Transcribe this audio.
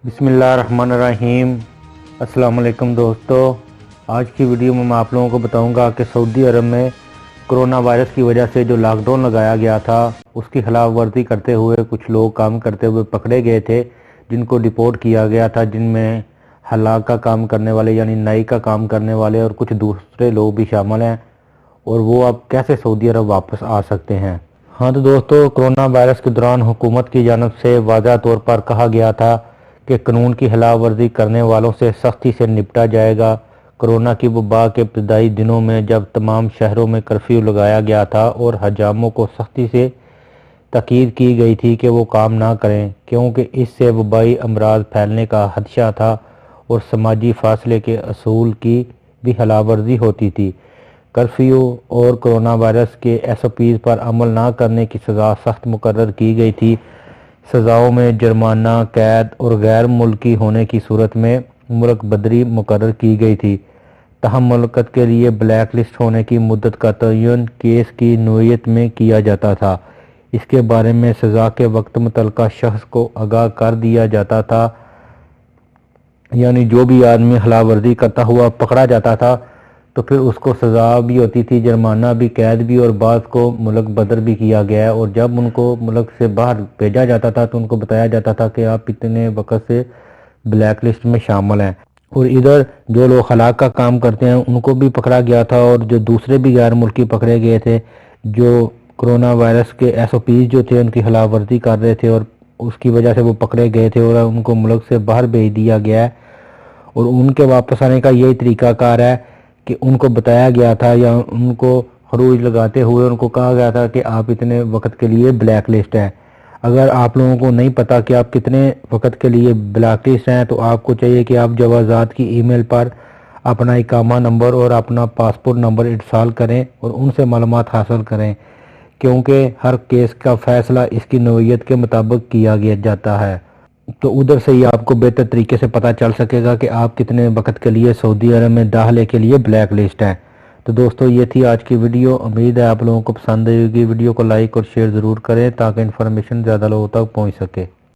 بسم اللہ الرحمن الرحیم۔ السلام علیکم دوستو، آج کی ویڈیو میں آپ لوگوں کو بتاؤں گا کہ سعودی عرب میں کرونا وائرس کی وجہ سے جو لاک ڈاؤن لگایا گیا تھا اس کی خلاف ورزی کرتے ہوئے کچھ لوگ کام کرتے ہوئے پکڑے گئے تھے، جن کو ڈپورٹ کیا گیا تھا، جن میں حلاق کا کام کرنے والے یعنی نائی کا کام کرنے والے اور کچھ دوسرے لوگ بھی شامل ہیں، اور وہ اب کیسے سعودی عرب واپس آ سکتے ہیں۔ ہاں تو دوستو، کرونا وائرس کے دوران حکومت کی جانب سے واضح طور پر کہا گیا تھا کہ قانون کی خلاف ورزی کرنے والوں سے سختی سے نپٹا جائے گا۔ کرونا کی وبا کے ابتدائی دنوں میں جب تمام شہروں میں کرفیو لگایا گیا تھا اور حجاموں کو سختی سے تاکید کی گئی تھی کہ وہ کام نہ کریں، کیونکہ اس سے وبائی امراض پھیلنے کا خدشہ تھا اور سماجی فاصلے کے اصول کی بھی خلاف ورزی ہوتی تھی۔ کرفیو اور کرونا وائرس کے SOPs پر عمل نہ کرنے کی سزا سخت مقرر کی گئی تھی۔ سزاؤں میں جرمانہ، قید اور غیر ملکی ہونے کی صورت میں ملک بدری مقرر کی گئی تھی۔ تاہم مملکت کے لیے بلیک لسٹ ہونے کی مدت کا تعین کیس کی نوعیت میں کیا جاتا تھا۔ اس کے بارے میں سزا کے وقت متعلقہ شخص کو آگاہ کر دیا جاتا تھا، یعنی جو بھی آدمی خلاف ورزی کرتا ہوا پکڑا جاتا تھا تو پھر اس کو سزا بھی ہوتی تھی، جرمانہ بھی، قید بھی، اور بعض کو ملک بدر بھی کیا گیا ہے۔ اور جب ان کو ملک سے باہر بھیجا جاتا تھا تو ان کو بتایا جاتا تھا کہ آپ اتنے وقت سے بلیک لسٹ میں شامل ہیں۔ اور ادھر جو لوگ خلاق کا کام کرتے ہیں ان کو بھی پکڑا گیا تھا، اور جو دوسرے بھی غیر ملکی پکڑے گئے تھے جو کرونا وائرس کے SOPs جو تھے ان کی خلاف ورزی کر رہے تھے، اور اس کی وجہ سے وہ پکڑے گئے تھے اور ان کو ملک سے باہر بھیج دیا گیا ہے۔ اور ان کے واپس آنے کا یہی طریقہ کار ہے کہ ان کو بتایا گیا تھا یا ان کو خروج لگاتے ہوئے ان کو کہا گیا تھا کہ آپ اتنے وقت کے لیے بلیک لسٹ ہیں۔ اگر آپ لوگوں کو نہیں پتا کہ آپ کتنے وقت کے لیے بلیک لسٹ ہیں تو آپ کو چاہیے کہ آپ جوازات کی ای میل پر اپنا اقامہ نمبر اور اپنا پاسپورٹ نمبر ارسال کریں اور ان سے معلومات حاصل کریں، کیونکہ ہر کیس کا فیصلہ اس کی نوعیت کے مطابق کیا جاتا ہے۔ تو ادھر سے ہی آپ کو بہتر طریقے سے پتہ چل سکے گا کہ آپ کتنے وقت کے لیے سعودی عرب میں داخلے کے لیے بلیک لسٹ ہیں۔ تو دوستو، یہ تھی آج کی ویڈیو۔ امید ہے آپ لوگوں کو پسند آئے گی۔ ویڈیو کو لائک اور شیئر ضرور کریں تاکہ انفارمیشن زیادہ لوگوں تک پہنچ سکے۔